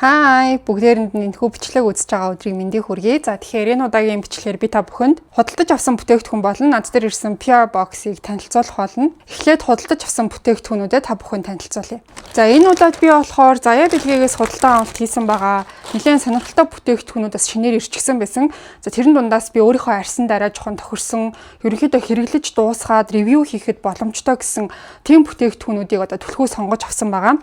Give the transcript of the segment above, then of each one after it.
Hi, бүгдээрэнд нь энэхүү бичлэг үзэж байгаа өдрийн мэндийг хүргэе. За тэгэхээр энэ удаагийн бичлэгээр би та бүхэнд худалдаж авсан бүтээгдэхүүн болон над дээр ирсэн PR box-ыг танилцуулах болно. Эхлээд худалдаж авсан бүтээгдэхүүнүүдэд та бүхэнд танилцуулъя. За энэ удаад би болохоор Заяа Бэлгээс худалдан авалт хийсэн байгаа нэлээд сонирхолтой бүтээгдэхүүнүүдээс шинээр ирчихсэн байсан. За тэрэн дундаас би өөрийнхөө арьсан дараа жоохон тохирсон, ерөнхийдөө хэрэглэж дуусгаад ревю хийхэд боломжтой гэсэн тийм бүтээгдэхүүнүүдийг одоо түлхүү сонгож авсан байгаа.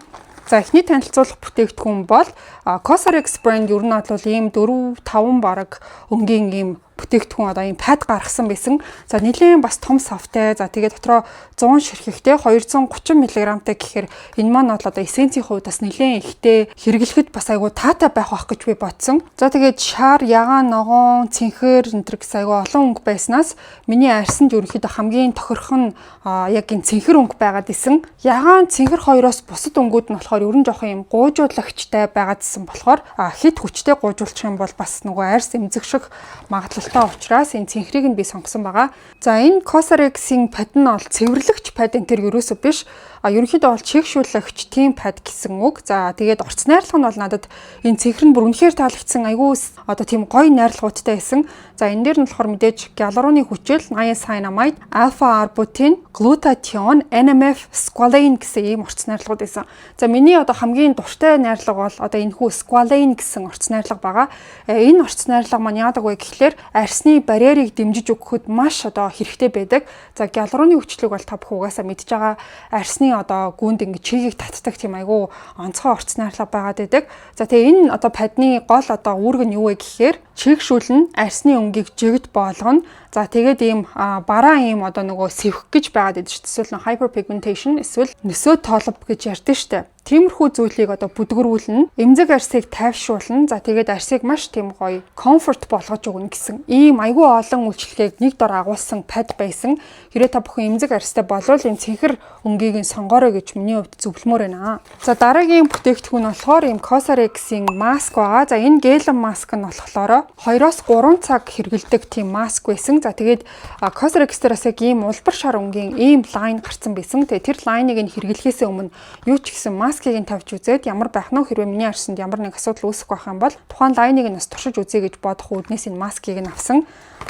За эхний танилцуулах бүтээгдэхүүн бол Cosrx брэнд ер нь бол ийм 4-5 бараг өнгийн ийм бүтээгдэхүүн одоо ийм пад гаргасан байсан. За нэлийн бас том софттэй. За тэгээ дотроо 100 ширхэгтэй 230 мг-тай гэхээр энэ маань бол одоо эссенцийн хувьд бас нэлийн ихтэй хэрэглэхэд бас айгүй таатай байх байх гэж би бодсон. За тэгээд шар, ягаан, ногоон, цэнхэр энтэр гэсэн айгүй олон өнгө байснаас миний арьсанд ерөнхийдөө хамгийн тохирох нь яг энэ цэнхэр өнгө байгаад исэн. Ягаан, цэнхэр хоёроос бусад өнгүүд нь болохоор ер нь жоох юм гуйжуулагчтай байгаадсэн болохоор хит хүчтэй гуйжуулчих юм бол бас нөгөө арьс эмзэгших магадлал учраас энэ цэнхрийг нь би сонгосон байгаа. За энэ Cosrx-ийн пад нь бол цэвэрлэгч пад энэ төр ерөөсөө биш. Ерөнхийдөө бол чигшүүлэгч тийм пад гэсэн үг. За тэгээд орц найрлага нь бол надад энэ цэнхэр нь бүр үнэхээр таалагдсан. Айгүй одоо тийм гоё найрлагуудтай байсан. За энэ дээр нь болохоор мэдээж гиалуроны хүчил, niacinamide, alpha-arbutin, glutathione, NMF, squalane гэсэн ийм орц найрлагууд байсан. За миний одоо хамгийн дуртай найрлага бол одоо энэхүү squalane гэсэн орц найрлага байгаа. Энэ орц найрлага маань яадаг вэ гэхлээр арьсны барьерийг дэмжиж өгөхөд маш одоо хэрэгтэй байдаг. За гиалуроны хүчлэг бол та бүхэн угаасаа мэдж байгаа арьсны одоо гүнд ингэ чигийг татдаг тийм айгүй онцгой орц найрлага байгаад байдаг. За тэгээ энэ одоо падны гол одоо үүрэг нь юу вэ гэхээр чигшүүлнэ, арьсны өнгийг жигд болгоно. За тэгээд ийм бараа ийм одоо нөгөө сэвх гэж байгаад байдаг шүү дээ. Эсвэл hyperpigmentation эсвэл нөсөө тоолб гэж ярьдэн шүү дээ. Тиймэрхүү зүйлийг одоо бүдгэрүүлнэ, эмзэг арьсыг тайвшруулна. За тэгээд арьсыг маш тийм гоё комфорт болгож өгнө гэсэн ийм айгүй олон үйлчлэгийг нэг дор агуулсан пад байсан. Хэрвээ та бүхэн эмзэг арьстай болвол энэ цэнхэр өнгийг нь сонгоорой гэж миний хувьд зөвлөмөр байна. За дараагийн бүтээгдэхүүн болохоор ийм Cosrx-ийн маск байгаа. За энэ гелен маск нь болохоор 2-3 цаг хэрэгэлдэг тийм маск байсан. За тэгээд Cosrx дээр бас яг ийм улбар шар өнгийн ийм лайн гарсан байсан. Тэгээд тэр лайныг нь хэрэглэхээс өмнө юу ч гэсэн маскыг нь тавьж үзээд ямар байх нь хэрвээ миний арьсанд ямар нэг асуудал үүсэх байх юм бол тухайн лайныг нь бас туршиж үзье гэж бодох үүднээс энэ маскыг нь авсан.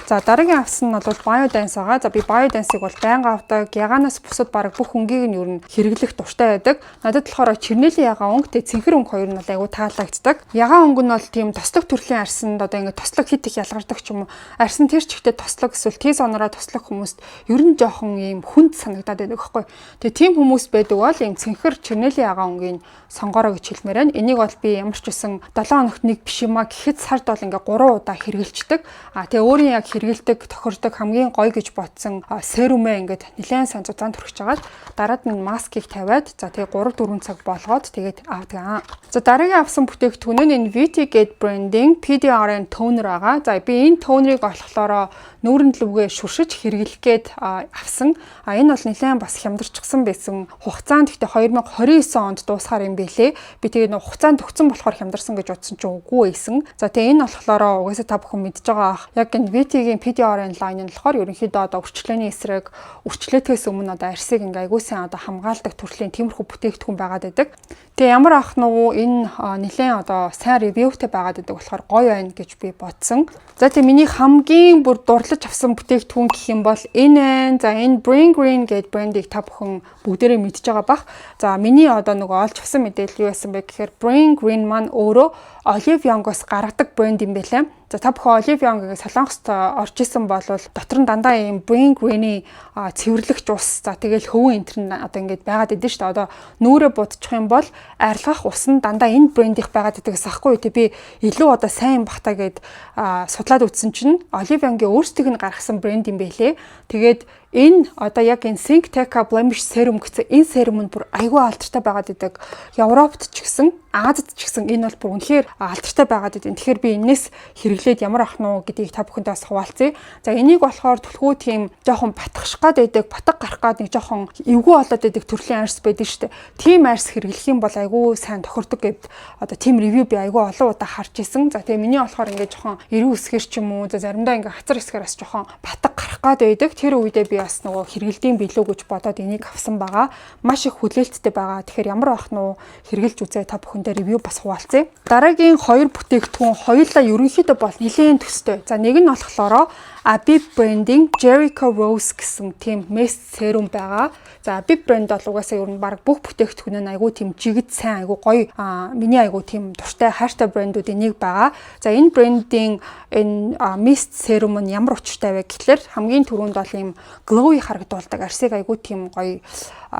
За дараагийн авсан нь бол Biodance байгаа. За би Biodance-ыг бол байнга авдаг. Ягаанаас бусад бараг бүх өнгийг нь ер нь хэрэглэх дуртай байдаг. Надад болохоор чернэлийн ягаан өнгөтэй цэнхэр өнгө хоёр нь бол айгүй таалагддаг. Ягаан өнгө нь бол тийм тослог төрлийн арьсанд одоо ингэ тослог хит их ялгардаг ч юм уу. Арьсан тэр чигтээ тослог эсвэл Т зонороо тослог хүмүүст ер нь жоохон ийм хүнд санагдаад байдаг байхгүй. Тэгээ тийм хүмүүс байдаг бол ийм цэнхэр чернэлийн ягаан өнгийг сонгороо гэж хэлмээр байна. Энийг бол би ямар ч үсэн 7 хоногт нэг биш юм а гэхэд сард бол ингээ 3 удаа хэрэгэлцдэг. Тэгээ өөрийн яг хэрэгэлдэг, тохирдог хамгийн гоё гэж бодсон серумээ ингээд нэлээд сайн зузаан төрөж жагаад дараад нь маскыг тавиад за тэгээ 3-4 цаг болгоод тэгээд авдаг. За дараагийн авсан бүтээгдэхүүн нь энэ VT-Gate брендинг PDRN тонер байгаа. За би энэ тонерыг болохоор нүүрэн лүгээ шүршиж хэрэглэх гээд авсан. Энэ бол нэлээд бас хямдарчихсан байсан хугацаанд. Гэхдээ 2029 онд дуусахаар юм бэлээ. Би тэгээд хугацаанд төгсөн болохоор хямдарсан гэж бодсон чинь үгүй байсан. За тэгээ энэ болохоор угаасаа та бүхэн мэдж байгаа. Яг энэ VT-гийн PDRN лайн нь болохоор ерөнхийдөө одоо өрчлөөний эсрэг өрчлөөтгөөс өмнө одоо арьсыг ингээ айгуу сайн одоо хамгаалдаг төрлийн тиймэрхүү бүтээгдэхүүн байгаад байдаг. Тэгээ ямар ах нүгүү энэ нэлээд одоо сайн ревьютэй байгаад байдаг болохоор гоё байна гэж би бодсон. За тэгээ миний хамгийн бүр дурлаж авсан бүтээгдэхүүн гэх юм бол энэ. За энэ Bring Green гэдэг брендийг та бүхэн бүгдээрээ мэдж байгаа бах. За миний одоо нөгөө олж авсан мэдээлэл юу байсан бэ гэхээр Bring Green маань өөрөө Olive Young-оос гаргадаг брэнд юм байлаа. За та бүхэн Olive Young-ыг Солонгост орж исэн бол дотор нь дандаа ийм Bring Green-ий цэвэрлэгч ус. За тэгэл хөвөн энтер нь одоо ингэж байгаад идэв шүү дээ. Одоо нүүрээ будчих юм бол арилгах ус нь дандаа энэ брендийнх байгаад идэгээс ахгүй. Тэ би илүү одоо сайн бахтаа гэд судлаад үзсэн чинь Olive Young-ийн өөрсдийг нь гаргасан брэнд юм байлээ. Тэгээд энэ одоо яг энэ Syncteca Blemish Serum гэсэн энэ serum нь бүр айгүй алдартай байгаад идэг. Европт ч гэсэн, Азад ч гэсэн энэ бол бүр үнэхээр алдартай байгаад идэг. Тэгэхээр би энэс хэрэглээд ямар ах нь гэдгийг та бүхэндээ бас хуваалцъя. За энийг болохоор түлхүү тийм жоохон батгах гад байдаг, батг гарах гад нэг жоохон эвгүй болоод байдаг төрлийн арьс байдаг шүү дээ. Тийм арьс хэрэглэх юм бол айгүй сайн тохирдог гэд одоо тийм ревю би айгүй олон удаа харж исэн. За тэгээ миний болохоор ингээд жоохон эрүү үсгэр ч юм уу, за заримдаа ингээд хацар хэсгэр бас жоохон батг гарах гад байдаг. Тэр үедээ би бас нөгөө хэрэгэлдэм билүү гэж бодоод энийг авсан байгаа. Маш их хүлээлттэй байгаа. Тэгэхээр ямар байх нь хэрэгэлж үзээ та бүхэндээ ревю бас хуваалцъя. Дараагийн 2 бүтээгдэхүүн хоёулаа ерөнхийдөө бол нэлээд төстэй. За нэг нь болохоор Abib branding Jericho Rose гэсэн тийм mist serum байгаа. За Abib брэнд бол угаасаа ер нь баг бүх бүтээгдэхүүн нь айгүй тийм жигд сайн айгүй гоё. Миний айгүй тийм дуртай хайртай брэндүүдийн нэг байгаа. За энэ брендийн энэ mist serum нь ямар учиртай вэ гэхлээр хамгийн түрүүнд бол ийм glowy харагдуулдаг. Арсыг айгүй тийм гоё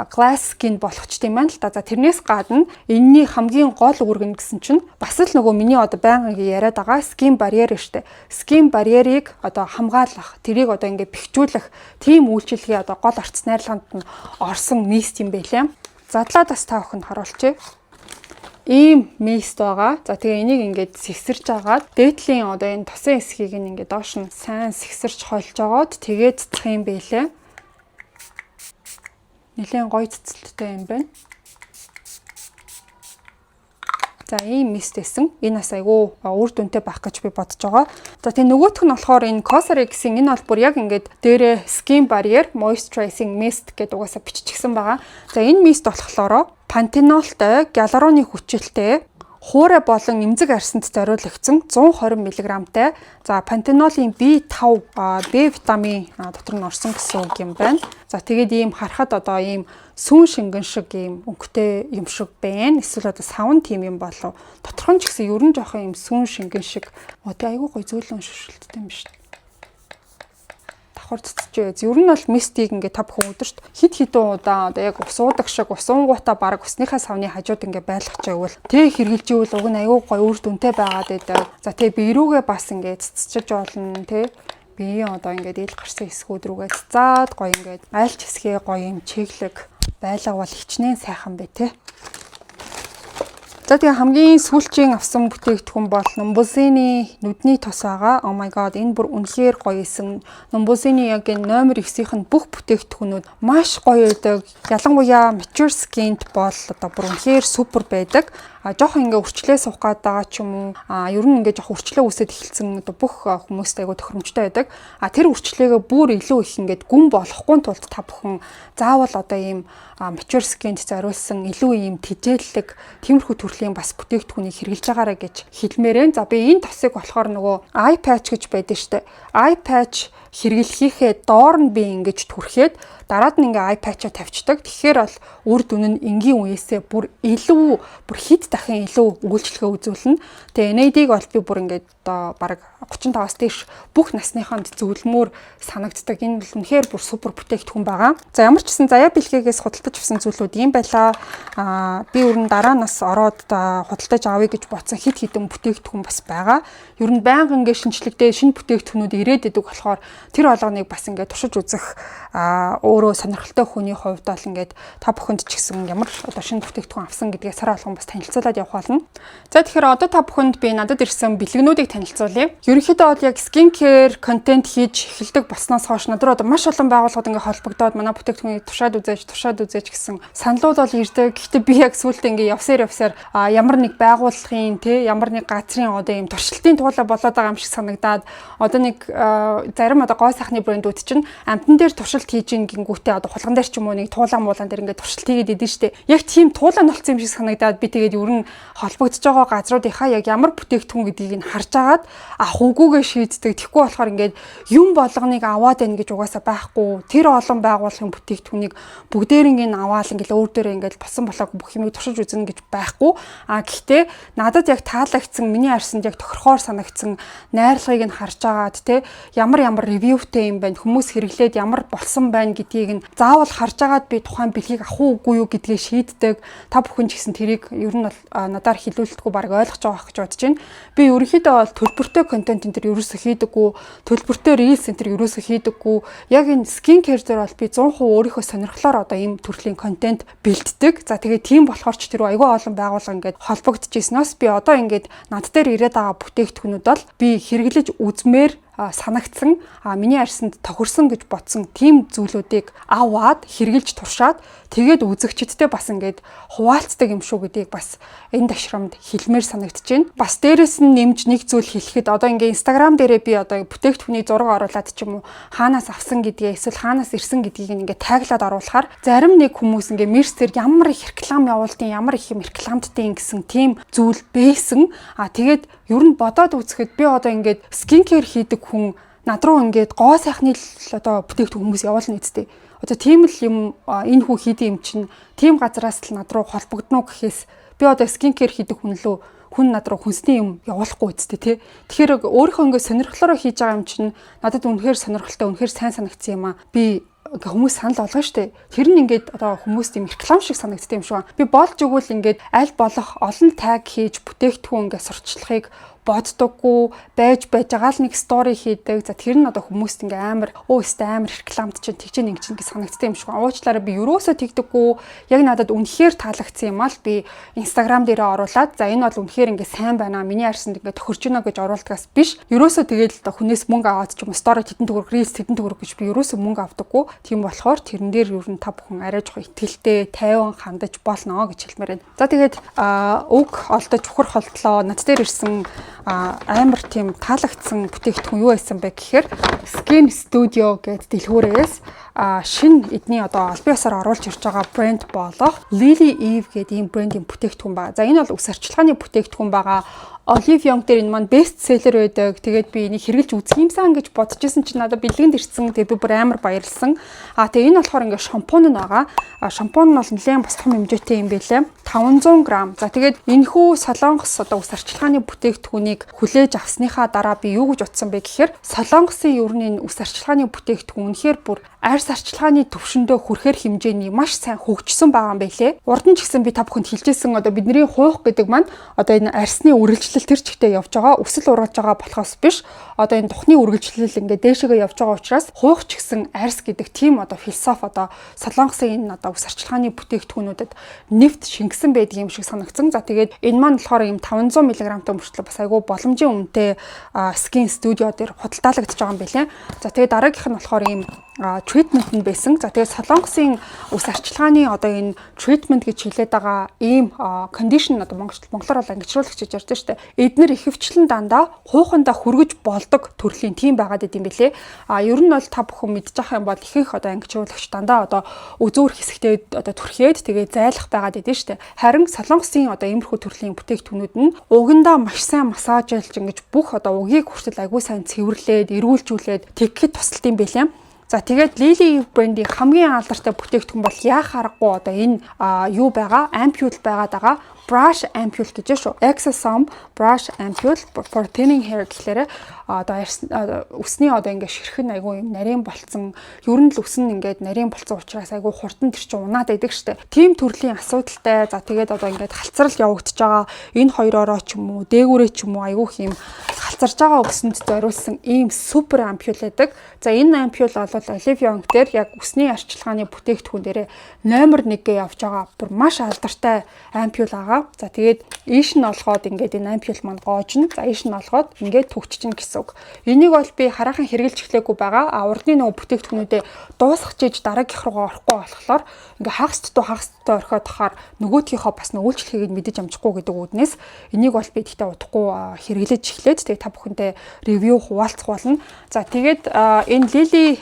glass skin болгочтой юм байна л да. За тэрнээс гадна энэний хамгийн гол үүрэг нь гэсэн чинь бас л нөгөө миний одоо байнга яриад байгаа skin barrier штэ. Skin barrier-ыг одоо хамгаалах, тэрийг одоо ингээ бэхжүүлэх тийм үйлчилгээ одоо гол орц найрлаганд нь орсон мист юм байлээ. Задлаад бас та бүхэнд харуулчих. Ийм мист байгаа. За тэгээ энийг ингээд сэгсэрж агаад дээдлийн одоо энэ тосын хэсгийг ингээд доош нь сайн сэгсэрч хольж агаад тэгээд цэцэх юм байлээ. Нэлээд гоё цэцэлттэй юм байна. За ийм мист эсэн. Энэ бас айгүй үр дүнтэй байх гэж би бодож байгаа. За тэгээ нөгөөх нь болохоор энэ Cosrx-ийн энэ бол бүр яг ингээд дээрээ skin barrier moisturizing mist гэдэг угаасаа биччихсэн байгаа. За энэ мист болохоор пантенолтой, гиалуроны хүчилтэй, хуурай болон эмзэг арсанд зориулагдсан 120 мг-тай. За пантенолийн B5 B витамин дотор нь орсон гэсэн үг юм байна. За тэгээд ийм харахад одоо ийм сүүн шингэн шиг ийм өнгөтэй юм шиг байна. Эсвэл одоо савн тим юм болов. Доторх нь ч гэсэн ерөн жоохон ийм сүүн шингэн шиг. Одоо айгүй гоё зөөлөн шүршилттэй юм биш. Цэцэж. Ер нь бол мистийг ингээд та бүхэн өдөрт хит хитэн удаа одоо яг ус уудаг шиг ус уунгуудаа баг усныхаа савны хажууд ингээд байлгах чайвал тэг хэрглэж ивэл уг нь аюу гой үр дүнтэй байгаад байдаг. За тэг би ирүүгээ бас ингээд цэцэж болно тий. Биеийн одоо ингээд ил гарсан хэсгүүд рүүгээ цацаад гой ингээд айлч хэсгээ гой юм чиглэг байлгавал хичнээн сайхан бай тий. За тэгээ хамгийн сүүлчийн авсан бүтээгдэхүүн бол Numbuzini нүдний тос байгаа. Oh my god, энэ бүр үнэхээр гоё исэн. Numbuzini яг энэ номер 9-ийн бүх бүтээгдэхүүнүүд маш гоё байдаг. Ялангуяа mature skin-д бол одоо бүр үнэхээр супер байдаг. Жохон ингээ үрчлээ суух гээд байгаа ч юм уу. Ер нь ингээ жоох үрчлээ үсэд эхэлсэн одоо бүх хүмүүст айгу тохиромжтой байдаг. Тэр үрчлээгээ бүр илүү их ингээд гүн болохгүй тулд та бүхэн заавал одоо ийм mature skin-д зориулсан илүү ийм тэжээллэг тиймэрхүү төрлийн бас бүтээгдэхүүнийг хэрэглэж байгаарэ гэж хэлмээрэн. За би энэ тосыг болохоор нөгөө eye patch гэж байдаг штэ. Eye patch хэрэглэхийнхээ доор нь би ингэж түрхээд дараад нь ингээ eye patch-а тавьчихдаг. Тэгэхээр бол үр дүн нь энгийн үеэсээ бүр хит дахин илүү үйлчлэгээ үзүүлнэ. Тэгээ NAD-г бол би бүр ингээд одоо бараг 35-аас дээш бүх насныханд зөвлөмөр санагддаг. Энэ бол үнэхээр бүр супер бүтээгдэхүүн байгаа. За ямар ч гэсэн заяа бэлгээс худалдаж авсан зүйлүүд юм байлаа. Би өөр нь дараа нас ороод худалдаж авъя гэж бодсон хит хитэн бүтээгдэхүүн бас байгаа. Ер нь байнга ингээ шинжлэхдээ шинэ бүтээгдэхүүнүүд ирээд идэг болохоор тэр болгоныг бас ингээ туршиж үзэх өөрөө сонирхолтой хүний хувьд бол ингээд та бүхэнд ч гэсэн ямар одоо шинэ бүтээгдэхүүн авсан гэдгээ сар алган бас танилцуулаад явах болно. За тэгэхээр одоо та бүхэнд би надад ирсэн бэлгэнүүдийг танилцуулъя. Ерөнхийдөө бол яг skin care контент хийж эхэлдэг болсноос хойш надад одоо маш олон байгууллагууд ингээ холбогдоод манай бүтээгдэхүүнийг туршаад үзээч гэсэн саналууд бол ирдэг. Гэхдээ би яг сүүлдээ ингээ явсаар ямар нэг байгууллагын ямар нэг газрын одоо ийм туршилтын туулаа болоод байгаа юм шиг санагдаад одоо нэг зарим одоо гоо сайхны брэндүүд чинь амтан дээр туршилт хийж гингүүтээ одоо хулган дээр ч юм уу нэг туулан муулан дээр ингээ туршилт хийгээд идэв штэ. Яг тийм туулаа нолцсон юм шиг санагдаад би тэгээд ер нь холбогдож байгаа газруудынхаа яг ямар бүтээгдэхүүн гэдгийг нь харж агаад авах үгүйгээ шийддэг. Тэгэхгүй болохоор ингээд юм болгоныг аваад байна гэж угаасаа байхгүй. Тэр олон байгууллагын бүтээгдэхүүнийг бүгдээринг нь аваад ингээд өөр дээрээ ингээд болсон болоог бүх юмыг туршиж үзнэ гэж байхгүй. Гэхдээ надад яг таалагдсан, миний арсанд яг тохирохоор санагдсан найрлагыг нь харж агаад ямар ревьютэй юм байна, хүмүүс хэрэглээд ямар болсон байна гэдгийг нь заавал харж агаад би тухайн бэлгийг авах уугүй юу гэдгээ шийддэг. Та бүхэн ч гэсэн тэрийг ер нь бол надаар хилүүлэлтгүй баг ойлгож байгаа гэж бодож байна. Би ерөнхийдөө бол төлбөртэй контент энэ төр ерөөсө хийдэггүй, төлбөртэй reels энэ төр ерөөсө хийдэггүй. Яг энэ skin care дээр бол би 100% өөрийнхөө сонирхлоор одоо ийм төрлийн контент бэлддэг. За тэгээ тийм болохоор ч тэр айгүй олон байгууллага ингээд холбогдож ирснээс би одоо ингээд над дээр ирээд байгаа бүтээгдэхүүнүүд бол би хэрэглэж үзмээр санагдсан миний арьсанд тохирсон гэж бодсон тийм зүйлүүдийг аваад хэрглэж туршаад тэгээд үзэгчдтэй бас ингээд хуваалцдаг юм шүү гэдгийг бас энэ ташрамд хэлмээр санагдаж байна. Бас дээрэс нь нэмж нэг зүйл хэлэхэд одоо ингээд Instagram дээрээ би одоо бүтээгдэхүүний зураг оруулаад ч юм уу хаанаас авсан гэдгээ эсвэл хаанаас ирсэн гэдгийг ингээд таглаад оруулахаар зарим нэг хүмүүс ингээд мерсээр ямар их реклам явуулдیں, ямар их юм рекламддیں гэсэн тийм зүйл байсан. Тэгээд ер нь бодоод үзэхэд би одоо ингээд скинкер хийдэг хүн над руу ингээд гоо сайхны одоо бүтээгдэхүүн хүмүүс явуулна үсттэй. Одоо тийм л юм энэ хүү хийдэг юм чинь тийм газараас л над руу холбогдно гэхээс би одоо скинкер хийдэг хүн над руу хүнсний юм явуулахгүй үсттэй тий. Тэгэхээр өөрийнхөө ингээд сонирхлоороо хийж байгаа юм чинь надад үнэхээр сонирхолтой, үнэхээр сайн санагдсан юм аа. Би хүмүүс санал болгоно штэ. Тэр нь ингээд одоо хүмүүст юм реклам шиг санагддаг юм шиг. Би болж өгвөл ингээд аль болох олон таг хийж бүтээгдэхүүн ингээд сурталчлахыг боддоггүй байж байгаа л нэг стори хийдэг. За тэр нь одоо хүмүүст ингээ амар амар рекламд чинь тэгж нэг чинь санагддаг юм шиг. Уучлаарай би юусоо тэгдэггүй. Яг надад үнэхээр таалагдсан юм аа л би Instagram дээрээ оруулаад за энэ бол үнэхээр ингээ сайн байна. Миний арьсанд ингээ тохирч гинэ гэж оруулдагаас биш. Юусоо тэгээд л хүнээс мөнгө аваад ч юм уу стори тэдэн төгрөг, рилс тэдэн төгрөг гэж би юусоо мөнгө авдаггүй. Тийм болохоор тэрэн дээр ер нь та бүхэн арай жоох итгэлтэй, тайван хандаж болно гэж хэлмээр байна. За тэгээд уг олдож чухар холтлоо над дээр ирсэн амар тийм таалагдсан бүтээгдэхүүн юу байсан бэ гэхээр Skin Studio гэдэг дэлгүүрээс шинэ эдний одоо албан ёсоор оруулж ирж байгаа брэнд болох Lily Eve гэдэг ийм брендийн бүтээгдэхүүн байна. За энэ бол үс арчилгааны бүтээгдэхүүн байгаа. Olive Young дээр энэ маань best seller байдаг. Тэгээд би энийг хэрэглэж үзэх юмсан гэж бодчихсон чинь надад бэлгэнд ирсэн. Тэгээд би бүр амар баярлсан. Тэгээ энэ болохоор ингээ шампунь нь байгаа. Шампунь нь бол нэлээд бас том хэмжээтэй юм байлээ. 500 г. За тэгээд энэхүү солонгос одоо үс арчилгааны бүтээгдэхүүнийг хүлээж авсныхаа дараа би юу гэж утсан бэ гэхээр солонгосын ер нь энэ үс арчилгааны бүтээгдэхүүн үнэхээр бүр арьс арчилгааны төвшөндөө хүрэхэр хэмжээний маш сайн хөгжсөн байгаа юм байлээ. Урд нь ч гэсэн би та бүхэнд хэлжсэн одоо бидний хуух гэдэг маань одоо энэ арьсны үргэлжлэл тэр чигтээ явж байгаа, өсөл ургаж байгаа болохоос биш. Одоо энэ тухны үргэлжлэл ингээд дээшээгээ явж байгаа учраас хуух ч гэсэн арьс гэдэг тийм одоо философи одоо солонгосын энэ одоо үс арчилгааны бүтээгдэхүүнүүдэд нэвт шингэсэн байдаг юм шиг санагдсан. За тэгээд энэ маань болохоор ийм 500 мг-тай мөрчлөө бас айгүй боломжийн үнэтэй Skin Studio дээр худалдаалагдж байгаа юм байлээ. За тэгээд дараагийнх нь болохоор ийм treatment нь байсан. За тэгээд солонгосын үс арчилгааны одоо энэ treatment гэж хэлээд байгаа ийм condition одоо монголоор бол ангижруулагч гэж ярьж штэ. Эднэр ихэвчлэн дандаа хуухандаа хүргэж болдог төрлийн тийм байгаад идэм билээ. Ер нь бол та бүхэн мэдж байгаа юм бол ихэнх одоо ангижруулагч дандаа одоо өзөөр хэсэгтээ одоо түрхээд тэгээд зайлах байгаад идэв штэ. Харин солонгосын одоо иймэрхүү төрлийн бүтээгдэхүүнүүд нь угандаа маш сайн массажлж ингэж бүх одоо угийг хүртэл айгүй сайн цэвэрлээд, эргүүлжүүлээд тэгэхэд тусалт юм билээ. За тэгээд Lily Eve брендийн хамгийн алдартай бүтээгдэхүүн бол яах аргагүй одоо энэ юу байгаа? Ampule байгаад байгаа. Brush Ampule гэж шүү. Exosome Brush Ampule for thinning hair гэхлээрээ одоо үсний одоо ингээ ширхэн айгүй юм нарийн болцсон. Ер нь л үс нь ингээд нарийн болцсон учраас айгүй хурдан тэр чинь унаад байдаг штэ. Тим төрлийн асуудалтай. За тэгээд одоо ингээд халцрал явагдаж байгаа. Энэ хоёроороо ч юм уу, дээгүүрээ ч юм уу айгүй юм халцарж байгаа үсэнд зориулсан ийм супер ампул байдаг. За энэ ампул бол Olive Young дээр яг үсний арчилгааны бүтээгдэхүүн дээрээ номер 1-гээ явж байгаа. Бүр маш алдартай ампул байгаа. За тэгээд ийш нь олгоод ингээд энэ ампул маань гоожно. За ийш нь олгоод ингээд төгччихнэ гэсэн үг. Энийг бол би хараахан хэрэгжилж эхлэегүй байгаа. Урдны нөгөө бүтээгдэхүүнүүдээ дуусгах чийж дараагийнх руугаа орохгүй болохоор ингээд хагас тутаа орхиод тахаар нөгөөдгийнхөө бас үйлчлэхийг мэдэж амжихгүй гэдэг үүднээс энийг бол би тэгтээ удахгүй хэрэглэж эхлээд тэгээд та бүхэнтэй ревю хуваалцах болно. За тэгээд энэ Lily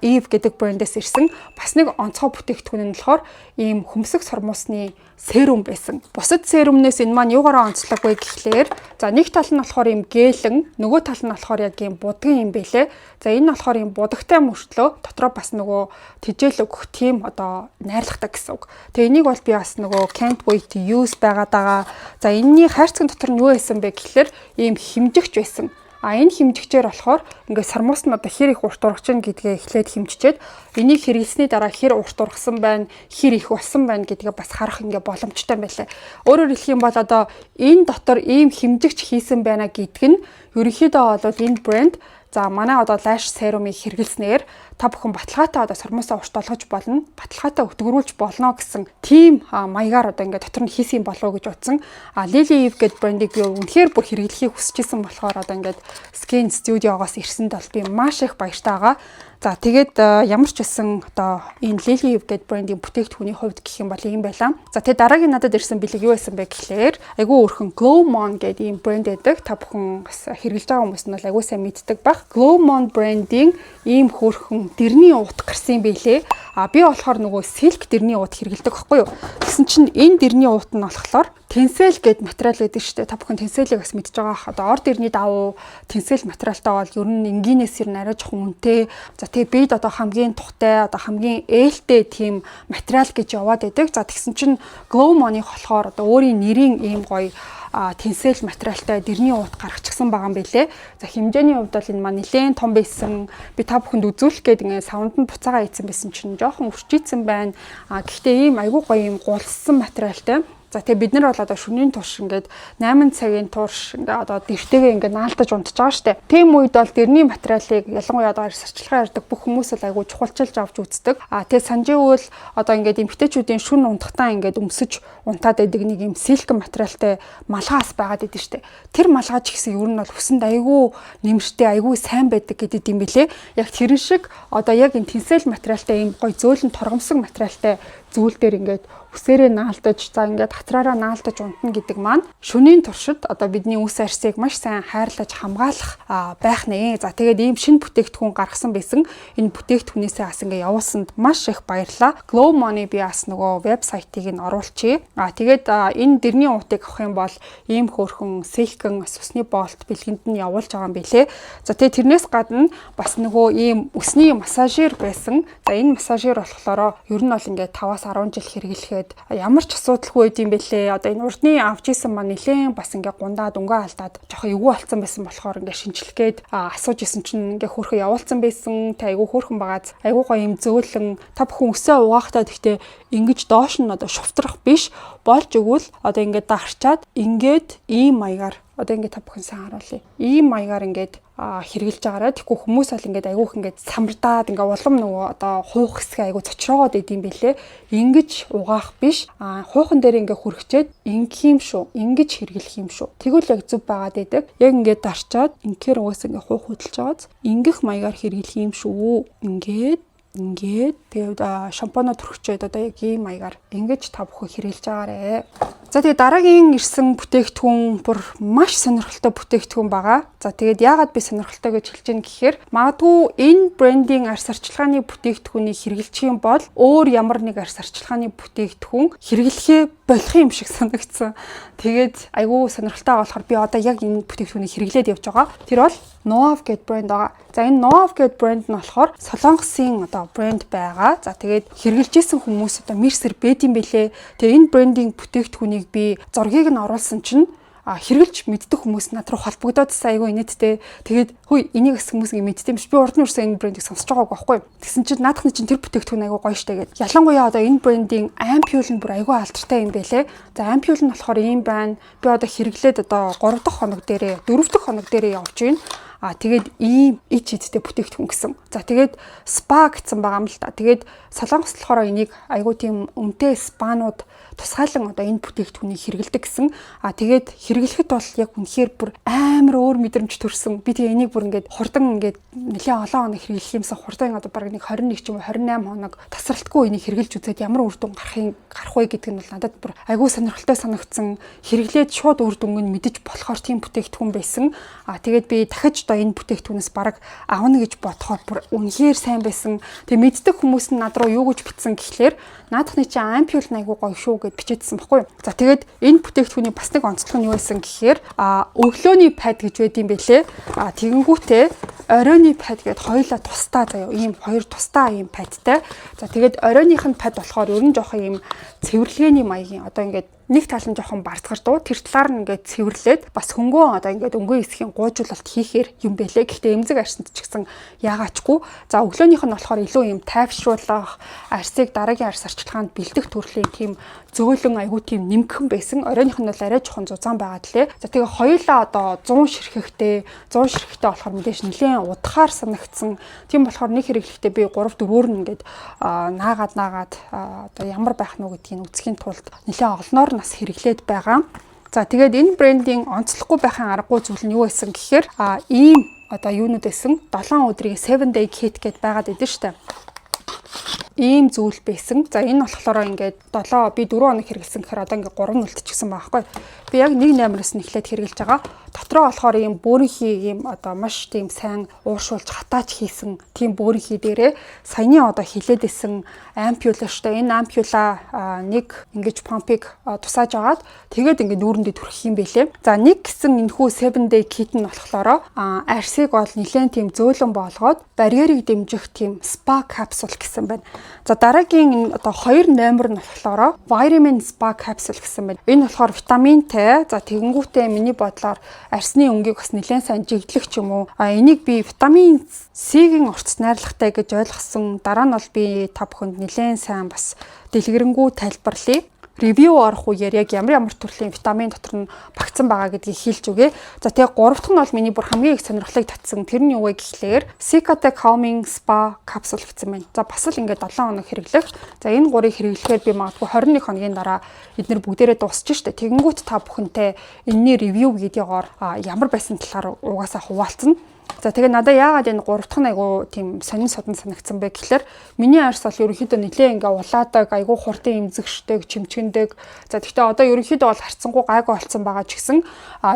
Eve гэдэг брэндээс ирсэн бас нэг онцгой бүтээгдэхүүн нь болохоор ийм хөмсг сормосны серум байсан. Бусад серумнээс энэ маань юугаараа онцлог вэ гэхлээр за нэг тал нь болохоор ийм гээлэн, нөгөө тал нь болохоор яг ийм будган юм бэлээ. За энэ болохоор ийм будагтай мөртлөө дотроо бас нөгөө тижэл өгөх тийм одоо найрлагатай гэсэн үг. Тэгээ энийг бол би бас нөгөө can't wait to use байгаад байгаа. За энэний хайрцаг дотор нь юу байсан бэ гэхлээр ийм химжигч байсан. Энэ химжигчээр болохоор ингээд сармуус нь одоо хэр их урт урагч нь гэдгээ эхлээд химжичээд энийг хэрэглэсний дараа хэр урт ургасан байна, хэр их болсон байна гэдгээ бас харах ингээд боломжтой байлаа. Өөрөөр хэлэх юм бол одоо энэ дотор ийм химжигч хийсэн байна гэдг нь ерөнхийдөө бол энэ брэнд За манай одоо лайш серумыг хэрэглэснээр та бүхэн баталгаатай одоо сормосоо урт олгож болно, баталгаатай өтгөрүүлж болно гэсэн тийм маягаар одоо ингээд дотор нь хийсэн болов гэж утсан. Lily Eve гэдэг брендийг би үнэхээр бүр хэрэглэхийг хүсэжсэн болохоор одоо ингээд Skin Studio-гоос ирсэнд бол би маш их баяртай байгаа. За тэгээд ямар ч байсан одоо энэ Lily Eve гэдэг брендийн бүтээгдэхүүний хувьд гэх юм бол ийм байлаа. За тэгээд дараагийн надад ирсэн бэлэг юу байсан бэ гэхлээр айгүй өөрхөн Glowmon гэдэг ийм брэнд байдаг. Та бүхэн бас хэрэглэж байгаа хүмүүс нь бол айгүй сайн мэддэг бах. Glowmon брендийн ийм хөөрхөн дэрний уут гарсан байлээ. Би болохоор нөгөө silk дэрний уут хэрэглэдэг байхгүй юу. Тэгсэн чинь энэ дэрний уут нь болохоор Tencel гэдэг материал байдаг шүү дээ. Та бүхэн Tencel-ийг бас мэдж байгаа. Одоо ор дэрний давуу Tencel материалтай бол ер нь энгийнээс ер нь арай жоохон үнэтэй. За тэгээ бид одоо хамгийн тухтай, одоо хамгийн ээлтэй тийм материал гэж яваад байдаг. За тэгсэн чинь Glowmon-ыг болохоор одоо өөрийн нэрийн ийм гоё Tencel материалтай дэрний уут гаргачихсан байгаа юм билэ. За хэмжээний хувьд бол энэ маань нэлээд том байсан. Би та бүхэнд үзүүлэх гээд ингээ саунд нь буцаагаа ийдсэн байсан чинь жоохон үрчийдсэн байна. Гэхдээ ийм айгүй гоё ийм гулссан материалтай. За тэгээ бид нар бол одоо шөнийн турш ингээд 8 цагийн турш ингээд одоо дэртэйгээ ингээд наалтаж унтж байгаа штэ. Тийм үед бол дэрний материалыг ялангуяа одоо сарчилгаа ярьдаг бүх хүмүүс л айгүй чухалчилж авч үздэг. Тэгээ санживэл одоо ингээд эмгтээчүүдийн шүн унтахтаа ингээд өмсөж унтаад байдаг нэг юм силк материалтай малгаас байгаад идэв штэ. Тэр малгаач гэсэн ер нь бол хүсэнд айгүй нэмэртэй айгүй сайн байдаг гэдэг юм билэ. Яг тэрэн шиг одоо яг энэ Tencel материалтай ийм гоё зөөлөн торгомсог материалтай зүйл дээр ингээд үсээрээ наалтаж за ингээд хатраараа наалтаж унтна гэдэг маань шөнийн туршид одоо бидний үс арсыг маш сайн хайрлаж хамгаалах байх нэ. За тэгээд ийм шинэ бүтээгдэхүүн гаргасан байсан. Энэ бүтээгдэхүүнээсээ бас ингээд явуулсанд маш их баярлалаа. Glowmon-ы би бас нөгөө вебсайтыг нь оруулчихъя. Тэгээд энэ дэрний уутыг авах юм бол ийм хөөрхөн силкэн усны болт бэлгэнд нь явуулж байгаа юм билэ. За тэгээд тэрнээс гадна бас нөгөө ийм өсний массажер байсан. За энэ массажер болохоор ер нь бол ингээд 5-10 жил хэрэглэхэд ямар ч асуудалгүй байд юм бэлээ. Одоо энэ урдны авч исэн маань нэлээд бас ингээ гундаад өнгөө алдаад жоохон эвгүй болсон байсан болохоор ингээ шинжлэх гээд асууж исэн чинь ингээ хөөрхөн явуулсан байсан. Тэ айгүй хөөрхөн багаад айгүй гоё юм зөөлөн та бүхэн өсөө угаахтаа гэхдээ ингэж доош нь одоо шувтрах биш болж өгвөл одоо ингээ дагчаад ингээд ийм маягаар одоо ингээ та бүхэн сайн харуулъя. Ийм маягаар ингээд хэрэгжилж байгаараа тэгэхгүй хүмүүс бол ингээд айгүйх ингээд самбардаад ингээ улам нөгөө одоо хуух хэсгээ айгүй цочроогоод идэм билээ. Ингэж угаах биш хуухан дээр ингээ хүрхчээд ингэх юм шүү. Ингэж хэрэглэх юм шүү. Тэгвэл яг зөв байгаад идэг. Яг ингээд дарчаад ингээр угаас ингээ хуух хөдөлж байгааз ингэх маягаар хэрэглэх юм шүү. Ингээд тэгээд шампунаа түрхчээд одоо яг ийм маягаар ингэж та бүхэн хэрэглэж байгаарэ. За тэгээд дараагийн ирсэн бүтээгдэхүүн бүр маш сонирхолтой бүтээгдэхүүн байгаа. За тэгээд яагаад би сонирхолтой гэж хэлж байна гэхээр магадгүй энэ брендийн арьс арчилгааны бүтээгдэхүүнийг хэрэглэх юм бол өөр ямар нэг арьс арчилгааны бүтээгдэхүүн хэрэглэхээ болох юм шиг санагдсан. Тэгээд айгүй сонирхолтой байгаа болохоор би одоо яг энэ бүтээгдэхүүнийг хэрэглээд явж байгаа. Тэр бол Noav гэдэг брэнд байгаа. За энэ Noav гэдэг брэнд нь болохоор Солонгосын одоо брэнд байгаа. За тэгээд хэрэгжилжсэн хүмүүс одоо мэрсэр бэд юм бэлээ. Тэгээ энэ брендийн бүтээгдэхүүнийг би зургийг нь оруулсан чинь хэрэгжилж мэддэг хүмүүс над руу холбогдоод айгүй инээдтэй. Тэгээд хөөе энийг бас хүмүүс ингэ мэддэг юм биш. Би урд нь өрсөн энэ брендийг сонсож байгаагүй байхгүй. Тэгсэн чинь наадахны чинь тэр бүтээгдэхүүн айгүй гоё штэ гэдэг. Ялангуяа одоо энэ брендийн ампул нь бүр айгүй алдартай юм байлээ. За ампул нь болохоор ийм байна. Би одоо хэрэглээд одоо 3 дахь хоног дээрээ 4 дахь хоног дээрээ явж байна. Тэгээд ийм ич идтэй бүтээгдэхүүн гэсэн. За тэгээд спа гэсэн байгаа юм л та. Тэгээд Солонгос болохоор энийг айгүй тийм өмтэй спанууд тусгаалan одоо энэ бүтээгдэхүүнийг хэрэгэлдэг гэсэн. Тэгээд хэрэглэхэд бол яг үнэхээр бүр амар өөр мэдрэмж төрсөн. Би тэгээ энийг бүр ингээд хурдан ингээд нэлээд олон хоног хэрэглэх юмсан хурдан одоо бараг нэг 21 ч юм уу 28 хоног тасралтгүй энийг хэрэглэж үзээд ямар үр дүн гарах вэ гэдэг нь бол надад бүр айгүй сонирхолтой санагдсан. Хэрэглээд шууд үр дүнг нь мэдэж болохоор тийм бүтээгдэхүүн байсан. Тэгээд би дахиж одоо энэ бүтээгдэхүүнээс бараг авна гэж бодохоор бүр үнэхээр сайн байсан. Тэгээ мэддэг хүмүүс нь над руу юу гэж бичсэн гэхлээр наадахны чи ампул айгүй гоё шүү гэд бичээдсэн баггүй. За тэгээд энэ бүтээгдэхүүний бас нэг онцлог нь юу байсан гэхээр өглөөний пад гэж байд юм бэлээ. Тэгэнгүүтээ оройны пад гэд хоёулаа тусдаа заяа ийм хоёр тусдаа ийм падтай. За тэгээд оройных нь пад болохоор ер нь жоохон ийм цэвэрлэгээний маягийн одоо ингээд нэг тал нь жоохон барцгардуу тэр талаар нь ингээд цэвэрлээд бас хөнгөө одоо ингээд өнгөө хэсгийн гуйжуулалт хийхээр юм бэлээ. Гэхдээ эмзэг арьсанд ч гэсэн яагаачгүй. За өглөөнийх нь болохоор илүү юм тайвшруулах, арьсыг дараагийн арьс арчилгаанд бэлдэх төрлийн тийм зөөлөн айгүй тийм нэмгхэн байсан. Оройных нь бол арай жоохон зузаан байгаа тэлээ. За тэгээ хоёулаа одоо 100 ширхэгтэй болохоор мэдээж нэлээд удахаар санагдсан. Тийм болохоор нэг хэрэглэхдээ би 3-4-өөр нь ингээд наагаад одоо ямар байх нь гэдгийг үзэхийн тулд нэлээд олноор нас хэрэглээд байгаа. За тэгээд энэ брендийн онцлохгүй байхын аргагүй зүйл нь юу байсан гэхээр ийм одоо юунууд байсан 7 өдрийн 7 day kit гэдээ байгаад идэв штэ. Ийм зүйл байсан. За энэ болохоор ингээд 4 хоног хэрэгэлсэн гэхээр одоо ингээд 3 үлдчихсэн байгаа байхгүй. Би яг 1.8-аас нь эхлээд хэрэгжилж байгаа. Дотроо болохоор ийм бөөрийнхий ийм одоо маш тийм сайн ууршуулж хатаач хийсэн тийм бөөрийнхий дээрээ саяны одоо хилээдсэн ампула штэ. Энэ ампула нэг ингэж помпыг тусааж агаад тэгээд ингээд нүүрэндээ түрхэх юм бэлээ. За нэг гэсэн энэхүү 7 day kit нь болохоор арсыг бол нэлээд тийм зөөлөн болгоод барьерийг дэмжих тийм spa capsule гэсэн байна. За дараагийн одоо 2 номер нь болохоор vitamin spa capsule гэсэн байна. Энэ болохоор витаминтай. За тэгэнгүүтээ миний бодлоор арсны өнгийг бас нэлээд сайн жигдлэх ч юм уу. Энийг би витамин C-ийн уртс найрлагатай гэж ойлгосон. Дараа нь бол би та бүхэнд нэлээд сайн бас дэлгэрэнгүй тайлбарлая. Ревью орох үеэр яг ямар төрлийн витамин дотор нь багтсан байгаа гэдгийг хэлж өгье. За тэгээ 3 дахь нь бол миний бүр хамгийн их сонирхлыг татсан. Тэр нь юу вэ гэхлээр Cicatrix Calming Spa Capsule гэсэн байна. За бас л ингээд 7 хоног хэрэглэх. За энэ 3-ыг хэрэглэхээр би магадгүй 21 хоногийн дараа эдгээр бүгдээрээ дуусчих штэ. Тэгэнгүүт та бүхэнтэй энэний ревью видеогоор ямар байсан талаар угаасаа хуваалцсан. За тэгээ надад яагаад энэ 3 дахь нь айгу тийм сонин содон санагдсан бэ гэхэлэр миний арьс бол ерөнхийдөө нэлээ ингээ улаадаг, айгу хурдан эмзэгшдэг, чимчгэндэг. За тэгтээ одоо ерөнхийдөө бол харцсангүй гайгүй болцсон байгаа ч гэсэн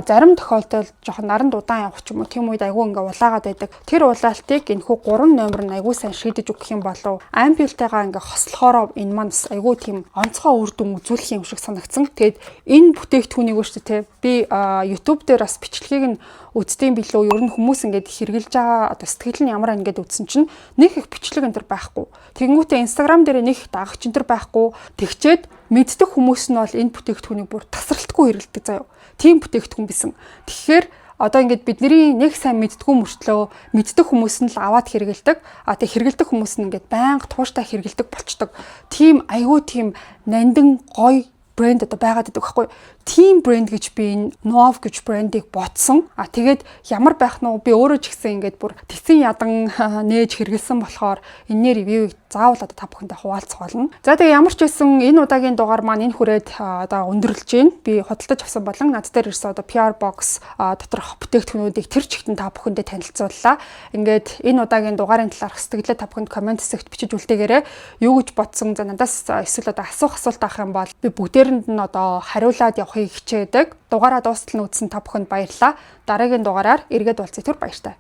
зарим тохиолдолд жоохон наранд удаан явах ч юм уу тийм үед айгу ингээ улаагаад байдаг. Тэр улаалтыг энэхүү 3 номер нь айгу сайн шийдэж өгөх юм болов. Ампултайгаа ингээ хослохороо энэ маань бас айгу тийм онцгой үр дүн үзүүлэх юм шиг санагдсан. Тэгээд энэ бүтээгдэхүүнийг шүү дээ би YouTube дээр бас бичлэгийг нь үздэм билүү. Ер нь хүмүүс ингээд хэрглэж байгаа одоо сэтгэл нь ямар ингээд үзсэн чинь нэг их бичлэг энэ төр байхгүй. Тэгэнгүүтээ Instagram дээр нэг их дагагч энэ төр байхгүй. Тэгчээд мэддэг хүмүүс нь бол энэ бүтээгдэхүүнийг бүр тасралтгүй хэрэглэдэг заяа. Тийм бүтээгдэхүүн бисэн. Тэгэхээр одоо ингээд бидний нэг сайн мэддгүү мөртлөө мэддэг хүмүүс нь л аваад хэрэгэлдэг. Тэг хэрэгэлдэг хүмүүс нь ингээд байнга тууштай хэрэгэлдэг болчдөг. Тийм айгүй тийм нандин гоё брэнд одоо байгаад байдаг байхгүй. Team brand гэж би энэ Nov гэж брендийг ботсон. Тэгээд ямар байх нь би өөрөө ч гэсэн ингээд бүр тэсэн ядан нээж хэрэгэлсэн болохоор энэний ревюг заавал одоо та бүхэндээ хуваалцах болно. За тэгээ ямар ч байсан энэ удаагийн дугаар маань энэ хүрээд одоо өндөрлөж байна. Би худалдаж авсан болон над дээр ирсэн одоо PR box доторх бүтээгдэхүүнүүдийг тэр чигтэн та бүхэндээ танилцууллаа. Ингээд энэ удаагийн дугаарын талаарх сэтгэлээ та бүхэнд комент хэсэгт бичиж үлдээгээрэй. Юу гэж бодсон за надаас эсвэл одоо асуулт авах юм бол би бүгдээрэнд нь одоо хариулаад явахыг хичээдэг. Дугаараа дуустал нь үзсэн та бүхэнд баярлалаа. Дараагийн дугаараар эргээд уулзъя. Түр баяртай.